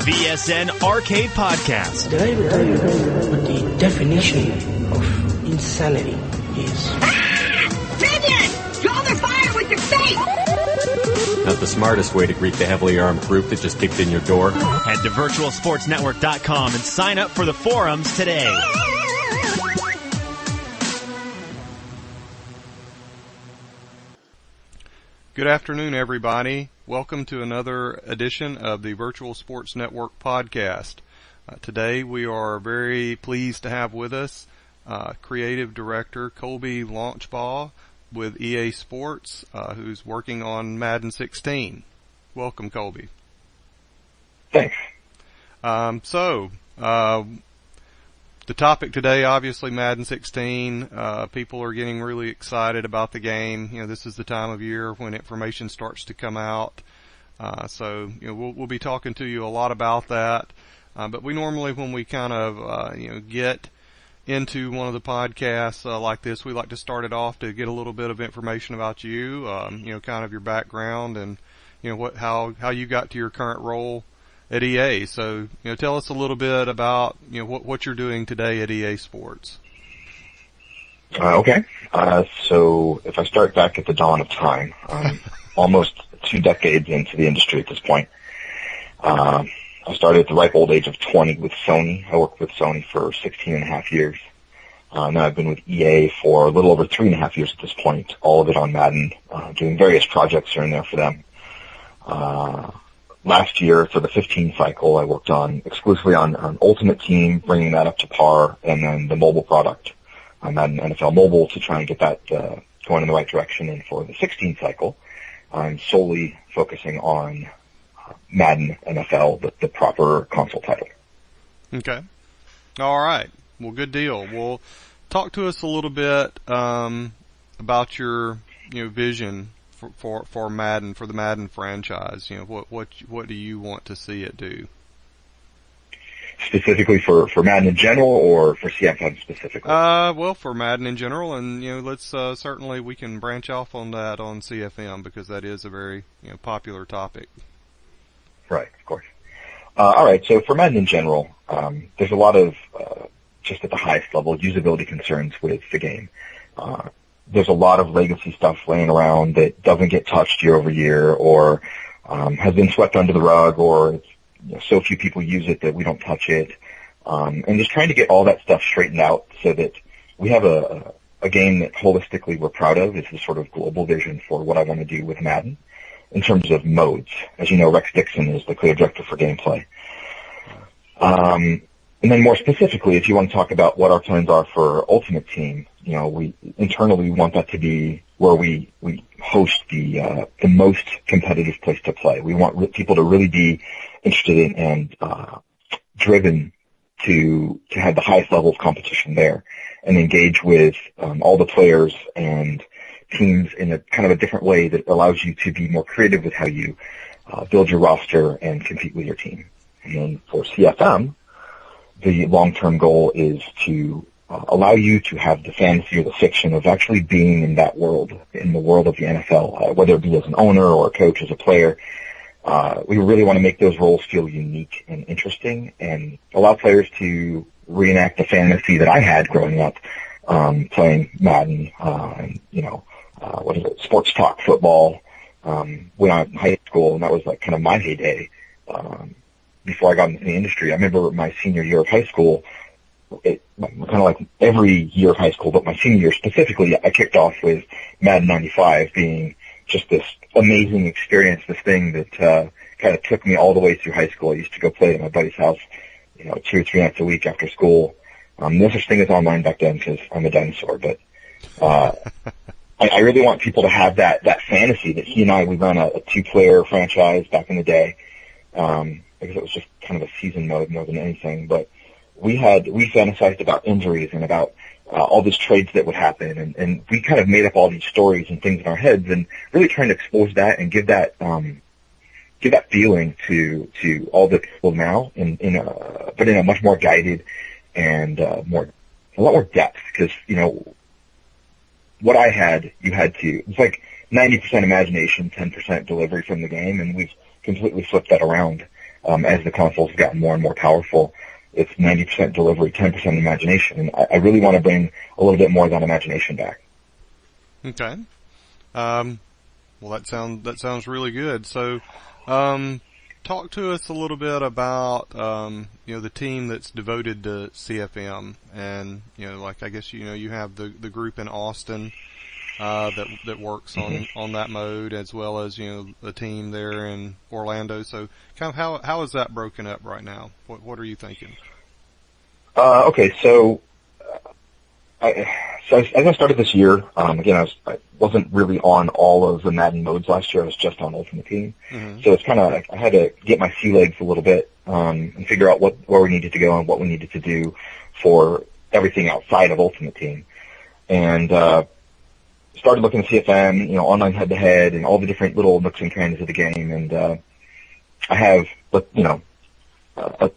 VSN Arcade Podcast. Did I ever tell you what the definition of insanity is? Minion! Draw their fire with your face! Not the smartest way to greet the heavily armed group that just kicked in your door. Head to virtualsportsnetwork.com and sign up for the forums today. Good afternoon, everybody. Welcome to another edition of the Virtual Sports Network podcast. Today we are very pleased to have with us Creative Director Kolbe Launchbaugh with EA Sports, who's working on Madden 16. Welcome, Kolbe. Thanks. The topic today, obviously, Madden 16. People are getting really excited about the game. You know, this is the time of year when information starts to come out. We'll be talking to you a lot about that. But we normally, when we kind of, get into one of the podcasts like this, we like to start it off to get a little bit of information about you, kind of your background and, how you got to your current role at EA. So, tell us a little bit about, what you're doing today at EA Sports. Okay. So if I start back at the dawn of time, almost 2 decades into the industry at this point. I started at the ripe old age of 20 with Sony. I worked with Sony for 16 and a half years. Now I've been with EA for a little over 3.5 years at this point, all of it on Madden, doing various projects here and there for them. Last year, for the 15 cycle, I worked exclusively on Ultimate Team, bringing that up to par, and then the mobile product, Madden NFL Mobile, to try and get that going in the right direction. And for the 16 cycle, I'm solely focusing on Madden NFL, the proper console title. Okay. All right. Well, good deal. Well, talk to us a little bit about your vision for Madden, for the Madden franchise. What do you want to see it do? Specifically for Madden in general, or for CFM specifically? Well, for Madden in general, and let's certainly we can branch off on that on CFM, because that is a very popular topic. Right, of course. All right, so for Madden in general, there's a lot of just at the highest level usability concerns with the game. There's a lot of legacy stuff laying around that doesn't get touched year over year, or has been swept under the rug, or so few people use it that we don't touch it. And just trying to get all that stuff straightened out so that we have a game that holistically we're proud of. It's this sort of global vision for what I want to do with Madden in terms of modes. As you know, Rex Dixon is the creative director for gameplay. And then more specifically, if you want to talk about what our plans are for Ultimate Team, we internally want that to be where we host the most competitive place to play. We want people to really be interested in and driven to have the highest level of competition there, and engage with all the players and teams in a kind of a different way that allows you to be more creative with how you build your roster and compete with your team. And then for CFM, the long-term goal is to allow you to have the fantasy or the fiction of actually being in that world, in the world of the NFL, whether it be as an owner or a coach, as a player. We really want to make those roles feel unique and interesting, and allow players to reenact the fantasy that I had growing up, playing Madden, sports talk football, when I was in high school, and that was like kind of my heyday. Before I got into the industry, I remember my senior year of high school, kind of like every year of high school, but my senior year specifically, I kicked off with Madden 95 being just this amazing experience, this thing that kind of took me all the way through high school. I used to go play at my buddy's house, 2 or 3 nights a week after school. No such thing as online back then because I'm a dinosaur, but I really want people to have that fantasy that he and I, we ran a 2-player franchise back in the day, because it was just kind of a season mode more than anything. But we fantasized about injuries and about all these trades that would happen, and we kind of made up all these stories and things in our heads, and really trying to expose that and give that feeling to all the people now, but in a much more guided and a lot more depth, because what I had, it's like 90% imagination, 10% delivery from the game, and we've completely flipped that around. as the consoles have gotten more and more powerful. It's 90% delivery, 10% imagination, and I really want to bring a little bit more of that imagination back. Okay. Well, that sounds really good. So, talk to us a little bit about, the team that's devoted to CFM, and, like, I guess, you have the group in Austin, that works on that mode, as well as, the team there in Orlando. So kind of how is that broken up right now? What are you thinking? Okay. So as I started this year, again, I wasn't really on all of the Madden modes last year. I was just on Ultimate Team. Mm-hmm. So it's kind of like I had to get my sea legs a little bit, and figure out where we needed to go and what we needed to do for everything outside of Ultimate Team. And, started looking at CFM, online head-to-head and all the different little nooks and crannies of the game. And I have, a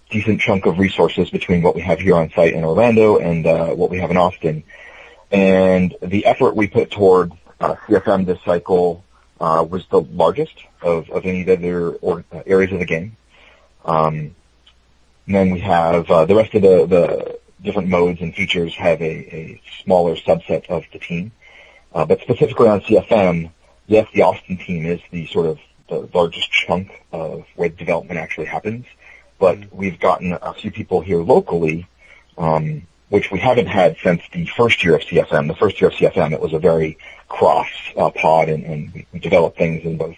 decent chunk of resources between what we have here on site in Orlando and what we have in Austin. And the effort we put toward CFM this cycle was the largest of any of the other areas of the game. And then we have the rest of the different modes and features have a smaller subset of the team. But specifically on CFM, yes, the Austin team is the sort of the largest chunk of where development actually happens. But we've gotten a few people here locally, which we haven't had since the first year of CFM. The first year of CFM, it was a very cross pod, and we developed things in both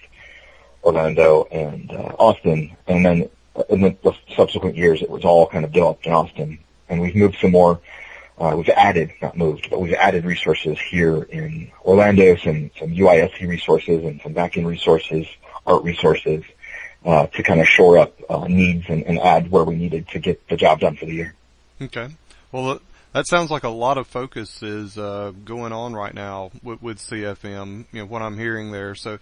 Orlando and Austin. And then in the subsequent years, it was all kind of developed in Austin. And we've moved some more. We've added resources here in Orlando, some UISC resources and some back-end resources, art resources, to kind of shore up needs and add where we needed to get the job done for the year. Okay. Well, that sounds like a lot of focus is going on right now with CFM, what I'm hearing there. So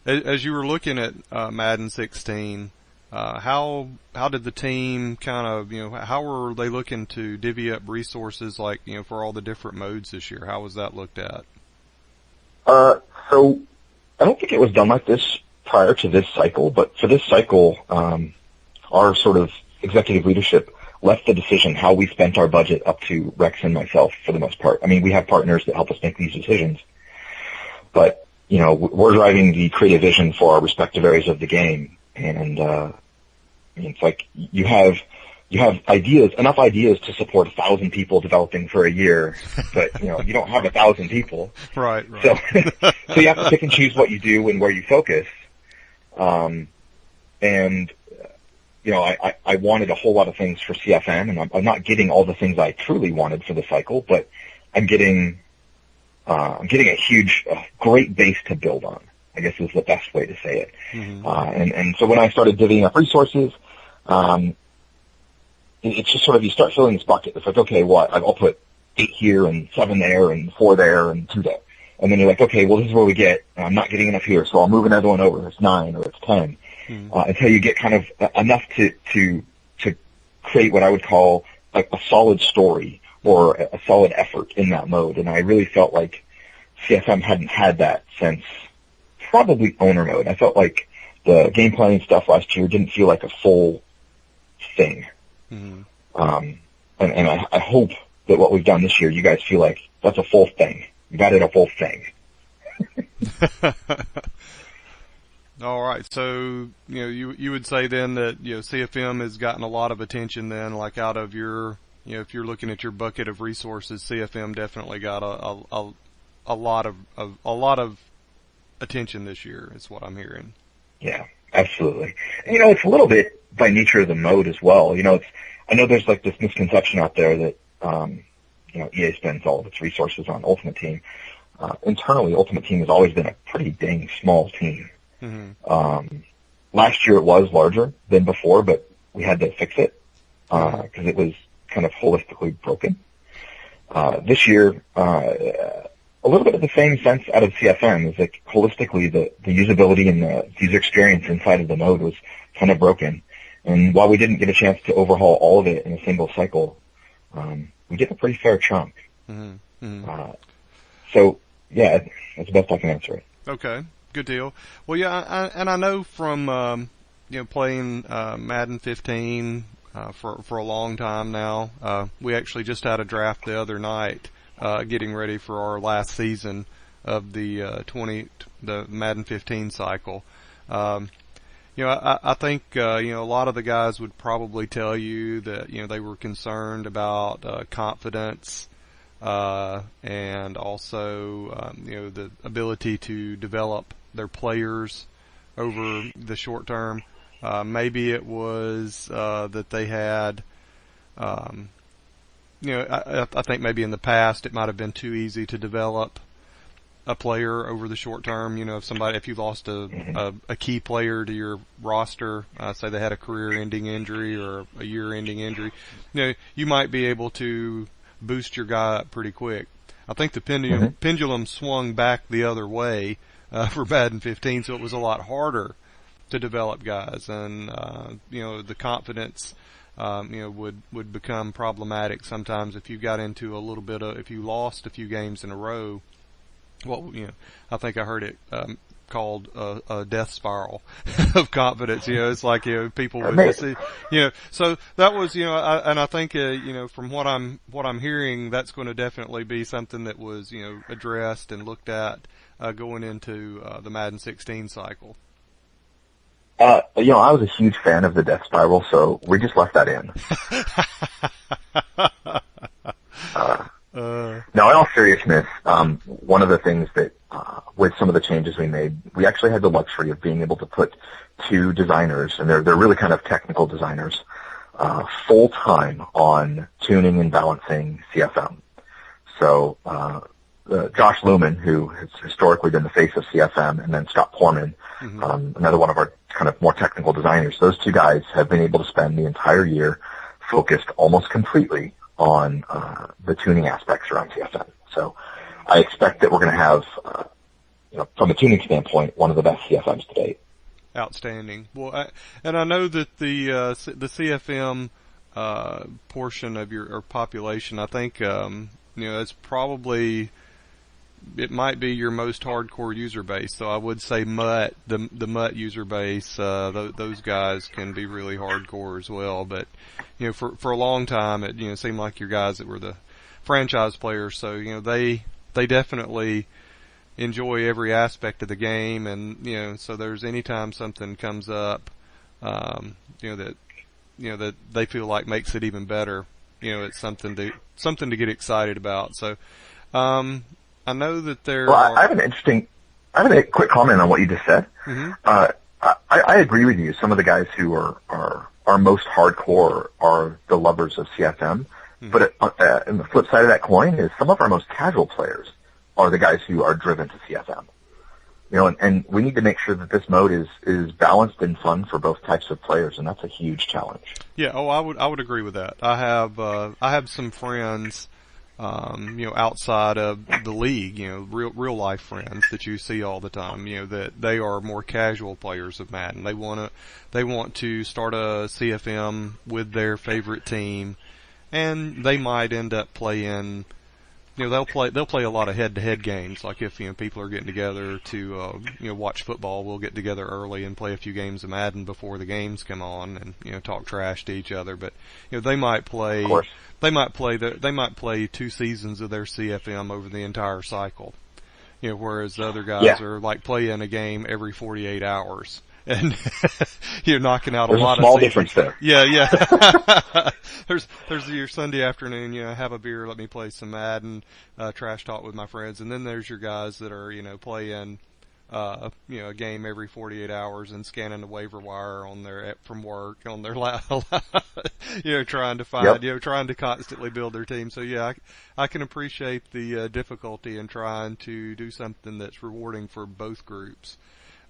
as you were looking at Madden 16, how did the team kind of, how were they looking to divvy up resources, like, for all the different modes this year? How was that looked at? So I don't think it was done like this prior to this cycle, but for this cycle, our sort of executive leadership left the decision how we spent our budget up to Rex and myself for the most part. I mean, we have partners that help us make these decisions, but, we're driving the creative vision for our respective areas of the game. And it's like you have ideas, enough ideas to support 1,000 people developing for a year, but you don't have 1,000 people. Right. So you have to pick and choose what you do and where you focus. I wanted a whole lot of things for CFM, and I'm not getting all the things I truly wanted for the cycle, but I'm getting a great base to build on, I guess is the best way to say it. Mm-hmm. And so when I started divvying up resources, it's just sort of, you start filling this bucket. It's like, okay, I'll put 8 here and 7 there and 4 there and 2 there. And then you're like, okay, well, this is where we get. I'm not getting enough here, so I'll move another one over. It's 9 or it's 10, until you get kind of enough to create what I would call like a solid story or a solid effort in that mode. And I really felt like CFM hadn't had that since probably owner mode. I felt like the game planning stuff last year didn't feel like a full thing. Mm-hmm. And I hope that what we've done this year, you guys feel like that's a full thing. You've added a full thing. All right. So, you would say then that, CFM has gotten a lot of attention then, like out of your, if you're looking at your bucket of resources, CFM definitely got a lot of attention this year is what I'm hearing. Yeah, absolutely. And, it's a little bit by nature of the mode as well. I know there's like this misconception out there that, EA spends all of its resources on Ultimate Team. Internally, Ultimate Team has always been a pretty dang small team. Mm-hmm. Last year it was larger than before, but we had to fix it, because it was kind of holistically broken. This year, a little bit of the same sense out of CFM is like holistically the usability and the user experience inside of the mode was kind of broken. And while we didn't get a chance to overhaul all of it in a single cycle, we did a pretty fair chunk. Mm-hmm. Mm-hmm. So yeah, that's the best I can answer it. Okay. Good deal. Well, yeah, I know from playing Madden 15 for a long time now. We actually just had a draft the other night, getting ready for our last season of the Madden 15 cycle. I think a lot of the guys would probably tell you that they were concerned about confidence, and also the ability to develop their players over the short term. Maybe it was that they had, I think maybe in the past it might have been too easy to develop a player over the short term. If you lost a key player to your roster, say they had a career-ending injury or a year-ending injury, you might be able to boost your guy up pretty quick. I think the pendulum swung back the other way for Madden 15, so it was a lot harder to develop guys, and the confidence would become problematic sometimes if you got into a little bit of, if you lost a few games in a row. Well, I think I heard it called a death spiral of confidence. It's like people would see, so that was and I think from what I'm hearing, that's going to definitely be something that was addressed and looked at going into the Madden 16 cycle. I was a huge fan of the death spiral, so we just left that in. No, in all seriousness, one of the things that, with some of the changes we made, we actually had the luxury of being able to put two designers, and they're really kind of technical designers, full time on tuning and balancing CFM. So, Josh Lumen, who has historically been the face of CFM, and then Scott Porman, another one of our kind of more technical designers. Those two guys have been able to spend the entire year focused almost completely on the tuning aspects around CFM. So I expect that we're going to have, from a tuning standpoint, one of the best CFMs to date. Outstanding. Well, and I know that the CFM portion of your population, I think it's probably, it might be your most hardcore user base. So I would say MUT, the MUT user base, those guys can be really hardcore as well. But for a long time, it seemed like your guys that were the franchise players. So they definitely enjoy every aspect of the game, and so there's anytime something comes up, that they feel like makes it even better. It's something to get excited about. So. I know that there are... I have a quick comment on what you just said. Mm-hmm. I agree with you. Some of the guys who are most hardcore are the lovers of CFM. Mm-hmm. But in the flip side of that coin is some of our most casual players are the guys who are driven to CFM. And we need to make sure that this mode is balanced and fun for both types of players, and that's a huge challenge. Yeah, I would agree with that. I have some friends outside of the league, real life friends that you see all the time, that they are more casual players of Madden. They want to start a CFM with their favorite team, and they might end up playing, they'll play a lot of head-to-head games. Like if, people are getting together to, watch football, we'll get together early and play a few games of Madden before the games come on and, talk trash to each other. But, they might play, they might play 2 seasons of their CFM over the entire cycle. Whereas the other guys are like playing a game every 48 hours. And you're knocking out There's a lot a small of difference there. Yeah. There's your Sunday afternoon, have a beer, let me play some Madden, trash talk with my friends, and then there's your guys that are, playing, a game every 48 hours and scanning the waiver wire on their from work on their trying to find, trying to constantly build their team. So yeah, I can appreciate the difficulty in trying to do something that's rewarding for both groups.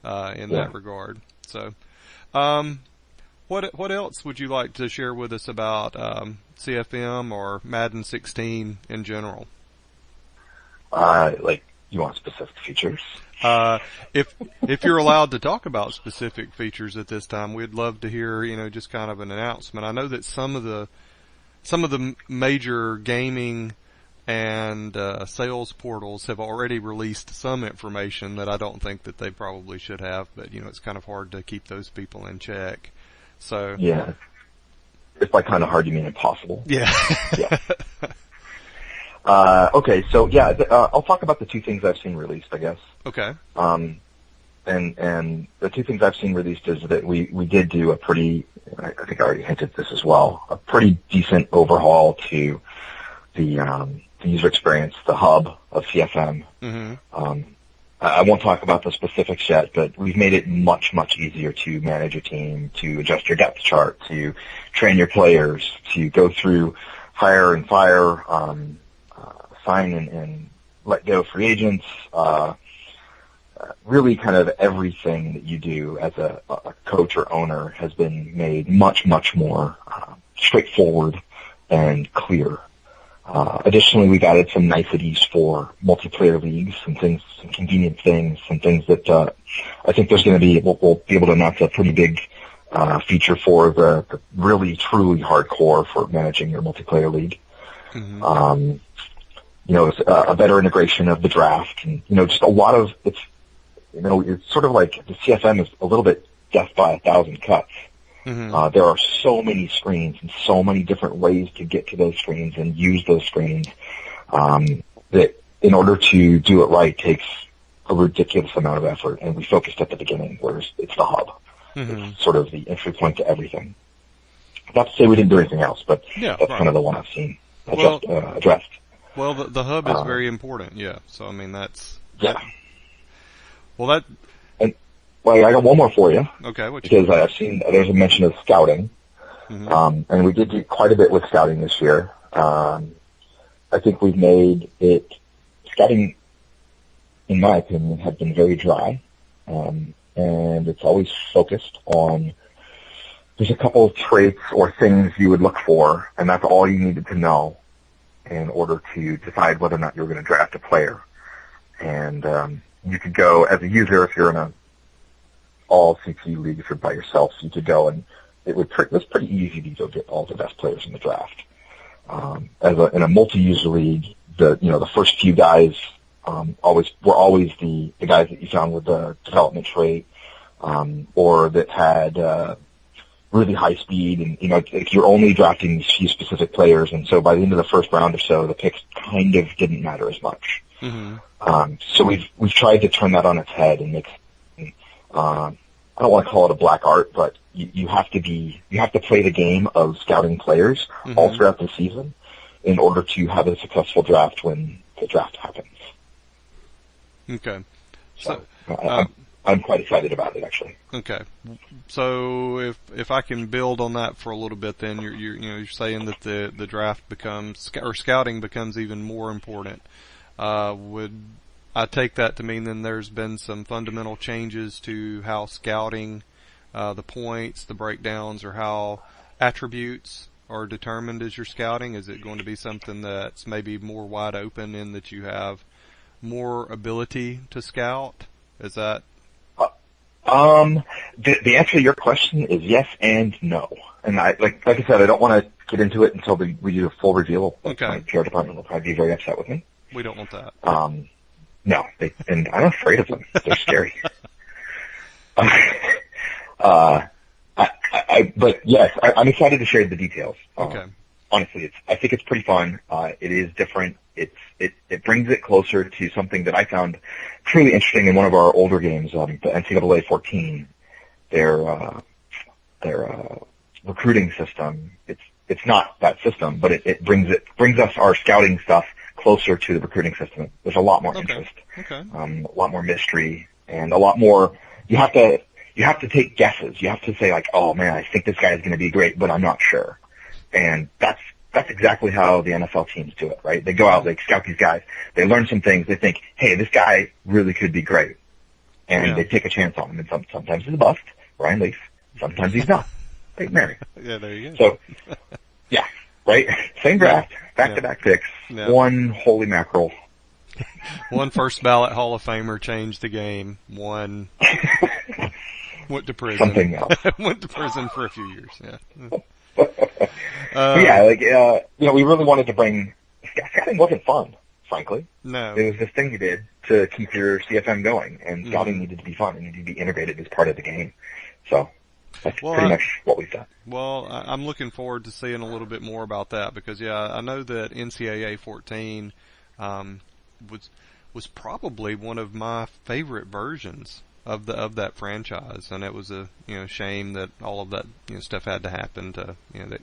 In that regard. So, what else would you like to share with us about CFM or Madden 16 in general? You want specific features? If you're allowed to talk about specific features at this time, we'd love to hear, just kind of an announcement. I know that some of the major gaming and sales portals have already released some information that I don't think that they probably should have, but it's kind of hard to keep those people in check. So yeah, if by kind of hard you mean impossible. Yeah. Yeah. Okay, so yeah, I'll talk about the two things I've seen released, I guess. Okay. And the two things I've seen released is that we did do a pretty, I think I already hinted this as well, a pretty decent overhaul to the user experience, the hub of CFM. Mm-hmm. I won't talk about the specifics yet, but we've made it much, much easier to manage a team, to adjust your depth chart, to train your players, to go through hire and fire, sign and let go free agents, really kind of everything that you do as a coach or owner has been made much, much more straightforward and clear. Additionally, we've added some niceties for multiplayer leagues, some convenient things, some things that I think there's going to be, we'll be able to announce a pretty big feature for the really, truly hardcore for managing your multiplayer league. Mm-hmm. It's a better integration of the draft, and just a lot of it's sort of like the CFM is a little bit death by 1,000 cuts. Mm-hmm. There are so many screens and so many different ways to get to those screens and use those screens that in order to do it right takes a ridiculous amount of effort. And we focused at the beginning where it's the hub. Mm-hmm. It's sort of the entry point to everything. Not to say we didn't do anything else, but that's kind of the one I've seen addressed. Well, the hub is very important, yeah. So, I mean, that's... Yeah. Well, Well, I got one more for you. Okay, because I've seen there's a mention of scouting, mm-hmm. And we did do quite a bit with scouting this year. I think we've made scouting, in my opinion, has been very dry, and it's always focused on. There's a couple of traits or things you would look for, and that's all you needed to know in order to decide whether or not you were going to draft a player. And you could go as a user if you're in a all CPU league, if you're by yourself, you could go and it was pretty easy to go get all the best players in the draft. In a multi-user league, the first few guys were always the guys that you found with the development trait, or that had really high speed, and like you're only drafting these few specific players, and so by the end of the first round or so, the picks kind of didn't matter as much. Mm-hmm. So we've tried to turn that on its head and make. I don't want to call it a black art, but you have to play the game of scouting players mm-hmm. all throughout the season in order to have a successful draft when the draft happens. Okay. So I'm quite excited about it, actually. Okay. So if I can build on that for a little bit, then you're saying that the draft becomes, or scouting becomes even more important. Would I take that to mean then there's been some fundamental changes to how scouting, the points, the breakdowns, or how attributes are determined as you're scouting? Is it going to be something that's maybe more wide open in that you have more ability to scout? Is that? The answer to your question is yes and no. And like I said, I don't want to get into it until we do a full reveal. Okay. My PR department will probably be very upset with me. We don't want that. No, and I'm afraid of them. They're scary. But yes, I'm excited to share the details. Okay. Honestly, I think it's pretty fun. It is different. It brings it closer to something that I found truly interesting in one of our older games, the NCAA 14. Their recruiting system. It's not that system, but it brings us our scouting stuff closer to the recruiting system. There's a lot more interest, a lot more mystery, and a lot more. You have to take guesses. You have to say like, oh man, I think this guy is going to be great, but I'm not sure. And that's exactly how the NFL teams do it, right? They go out, they scout these guys, they learn some things, they think, hey, this guy really could be great, and they take a chance on him. And sometimes he's a bust, Ryan Leaf. Sometimes he's not. Peyton Manning. Yeah, there you go. So, yeah, right? Same draft, back-to-back picks, one holy mackerel. One first ballot Hall of Famer changed the game. One went to prison. Something else. Went to prison for a few years. Yeah. We really wanted to bring scouting wasn't fun, frankly. No. It was this thing you did to keep your CFM going, and scouting needed to be fun. It needed to be integrated as part of the game. So that's pretty much what we've done. Well, I'm looking forward to seeing a little bit more about that because, I know that NCAA 14 was probably one of my favorite versions of that franchise, and it was a shame that all of that stuff had to happen to that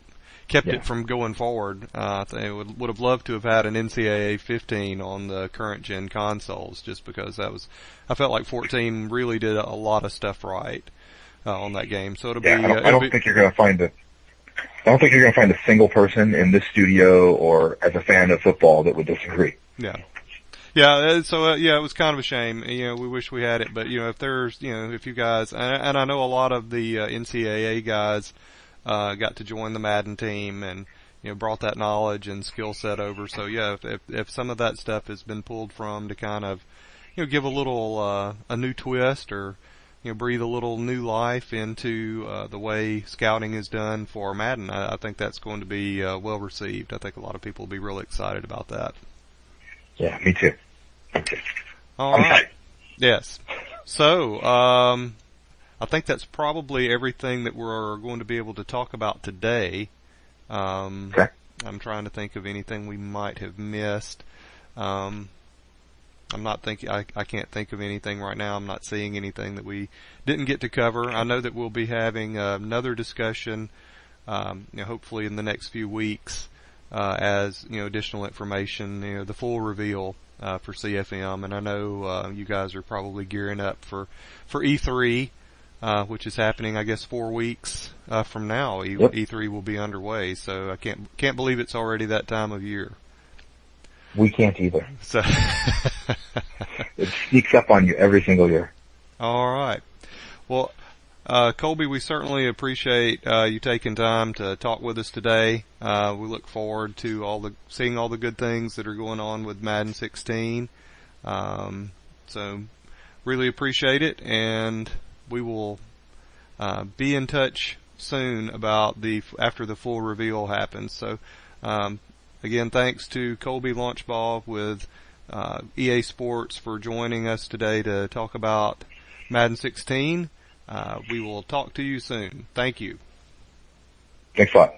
kept it from going forward. They would have loved to have had an NCAA 15 on the current gen consoles, just because I felt like 14 really did a lot of stuff right on that game. So it'll be. I don't think you're going to find a single person in this studio or as a fan of football that would disagree. Yeah. Yeah, so it was kind of a shame. We wish we had it, but if there's, if you guys, and I know a lot of the NCAA guys got to join the Madden team and brought that knowledge and skill set over. So if some of that stuff has been pulled from to kind of give a little a new twist or breathe a little new life into the way scouting is done for Madden, I think that's going to be well received. I think a lot of people will be really excited about that. Yeah, me too. All right. Yes. So, I think that's probably everything that we're going to be able to talk about today. Okay. I'm trying to think of anything we might have missed. I'm not thinking, I can't think of anything right now. I'm not seeing anything that we didn't get to cover. I know that we'll be having another discussion, hopefully in the next few weeks, as additional information, the full reveal for CFM, and I know you guys are probably gearing up for E3, which is happening, I guess, 4 weeks from now. Yep. E3 will be underway, so I can't believe it's already that time of year. We can't either. So it sneaks up on you every single year. All right. Well, Kolbe, we certainly appreciate you taking time to talk with us today. We look forward to seeing all the good things that are going on with Madden 16. So really appreciate it, and we will be in touch soon about after the full reveal happens. So again, thanks to Kolbe Launchbaugh with EA Sports for joining us today to talk about Madden 16. We will talk to you soon. Thank you. Thanks a lot.